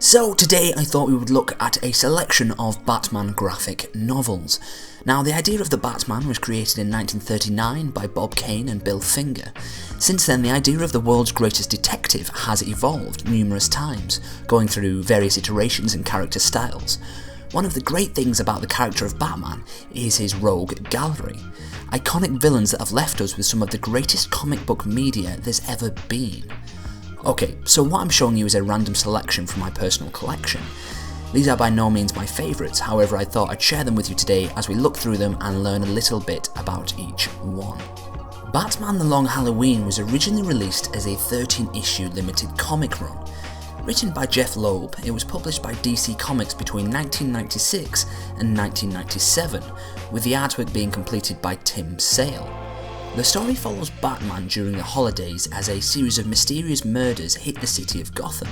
So today I thought we would look at a selection of Batman graphic novels. Now the idea of the Batman was created in 1939 by Bob Kane and Bill Finger. Since then the idea of the world's greatest detective has evolved numerous times, going through various iterations and character styles. One of the great things about the character of Batman is his rogue gallery. Iconic villains that have left us with some of the greatest comic book media there's ever been. Okay, so what I'm showing you is a random selection from my personal collection. These are by no means my favourites, however I thought I'd share them with you today as we look through them and learn a little bit about each one. Batman The Long Halloween was originally released as a 13-issue limited comic run. Written by Jeff Loeb, it was published by DC Comics between 1996 and 1997, with the artwork being completed by Tim Sale. The story follows Batman during the holidays as a series of mysterious murders hit the city of Gotham.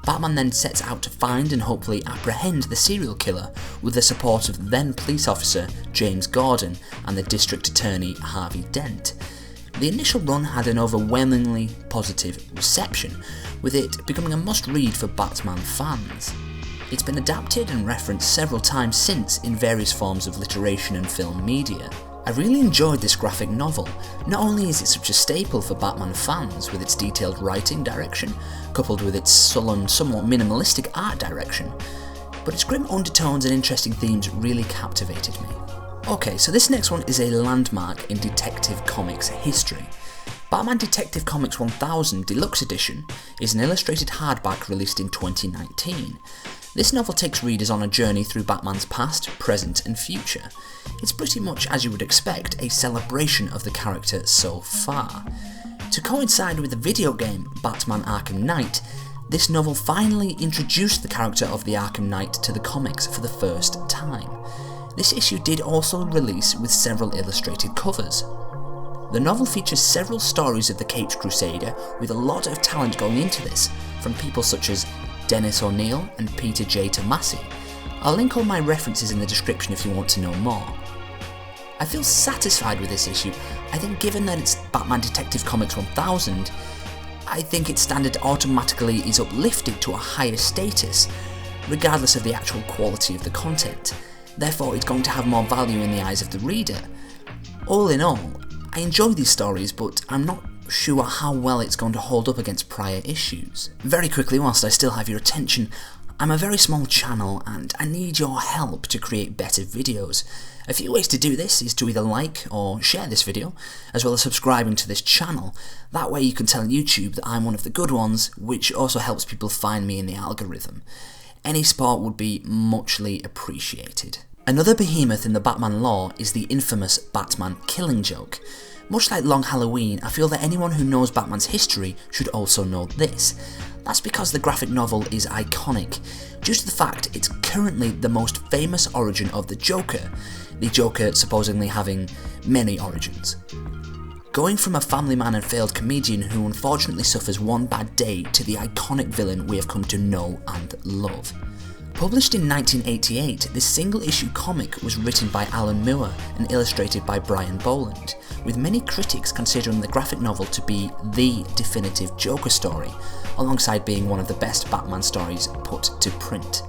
Batman then sets out to find and hopefully apprehend the serial killer with the support of then police officer James Gordon and the district attorney Harvey Dent. The initial run had an overwhelmingly positive reception, with it becoming a must-read for Batman fans. It's been adapted and referenced several times since in various forms of literation and film media. I really enjoyed this graphic novel. Not only is it such a staple for Batman fans with its detailed writing direction, coupled with its sullen, somewhat minimalistic art direction, but its grim undertones and interesting themes really captivated me. Okay, so this next one is a landmark in Detective Comics history. Batman Detective Comics 1000 Deluxe Edition is an illustrated hardback released in 2019. This novel takes readers on a journey through Batman's past, present and future. It's pretty much, as you would expect, a celebration of the character so far. To coincide with the video game Batman Arkham Knight, this novel finally introduced the character of the Arkham Knight to the comics for the first time. This issue did also release with several illustrated covers. The novel features several stories of the Caped Crusader, with a lot of talent going into this, from people such as Dennis O'Neil and Peter J. Tomasi. I'll link all my references in the description if you want to know more. I feel satisfied with this issue. I think given that it's Batman Detective Comics 1000, I think its standard automatically is uplifted to a higher status, regardless of the actual quality of the content. Therefore, it's going to have more value in the eyes of the reader. All in all, I enjoy these stories, but I'm not sure how well it's going to hold up against prior issues. Very quickly, whilst I still have your attention, I'm a very small channel and I need your help to create better videos. A few ways to do this is to either like or share this video, as well as subscribing to this channel. That way you can tell YouTube that I'm one of the good ones, which also helps people find me in the algorithm. Any support would be muchly appreciated. Another behemoth in the Batman lore is the infamous Batman killing joke. Much like Long Halloween, I feel that anyone who knows Batman's history should also know this. That's because the graphic novel is iconic, due to the fact it's currently the most famous origin of the Joker supposedly having many origins. Going from a family man and failed comedian who unfortunately suffers one bad day to the iconic villain we have come to know and love. Published in 1988, this single-issue comic was written by Alan Moore and illustrated by Brian Boland, with many critics considering the graphic novel to be the definitive Joker story, alongside being one of the best Batman stories put to print.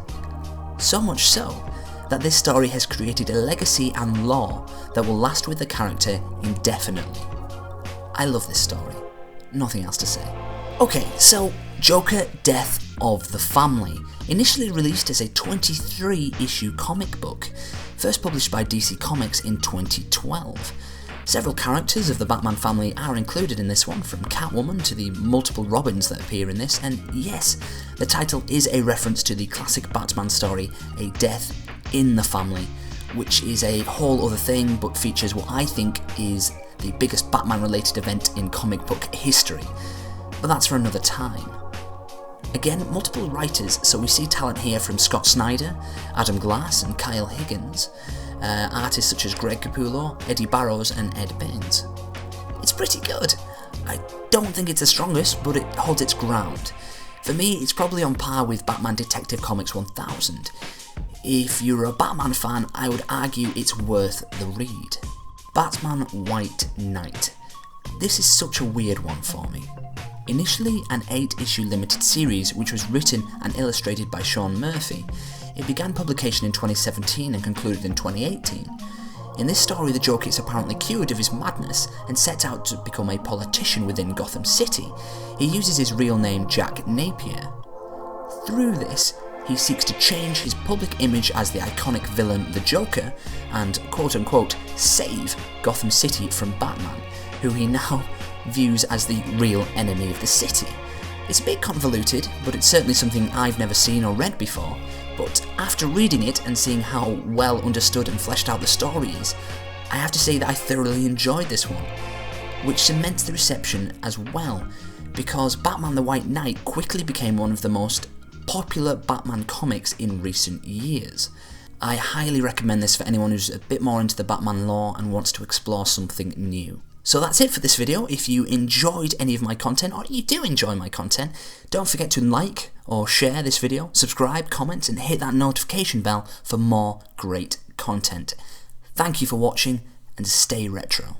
So much so, that this story has created a legacy and lore that will last with the character indefinitely. I love this story. Nothing else to say. Okay, so Joker Death of the Family, initially released as a 23-issue comic book, first published by DC Comics in 2012. Several characters of the Batman family are included in this one, from Catwoman to the multiple Robins that appear in this, and yes, the title is a reference to the classic Batman story, A Death in the Family, which is a whole other thing but features what I think is the biggest Batman-related event in comic book history. But that's for another time. Again, multiple writers, so we see talent here from Scott Snyder, Adam Glass and Kyle Higgins, artists such as Greg Capullo, Eddie Barrows and Ed Baines. It's pretty good. I don't think it's the strongest, but it holds its ground. For me, it's probably on par with Batman Detective Comics 1000. If you're a Batman fan, I would argue it's worth the read. Batman White Knight. This is such a weird one for me. Initially an 8-issue limited series which was written and illustrated by Sean Murphy, it began publication in 2017 and concluded in 2018. In this story, the Joker is apparently cured of his madness and sets out to become a politician within Gotham City. He uses his real name Jack Napier. Through this, he seeks to change his public image as the iconic villain the Joker and quote-unquote save Gotham City from Batman, who he now views as the real enemy of the city. It's a bit convoluted, but it's certainly something I've never seen or read before. But after reading it and seeing how well understood and fleshed out the story is, I have to say that I thoroughly enjoyed this one, which cements the reception as well, because Batman the White Knight quickly became one of the most popular Batman comics in recent years. I highly recommend this for anyone who's a bit more into the Batman lore and wants to explore something new. So that's it for this video. If you enjoyed any of my content, or you do enjoy my content, don't forget to like or share this video, subscribe, comment, and hit that notification bell for more great content. Thank you for watching, and stay retro.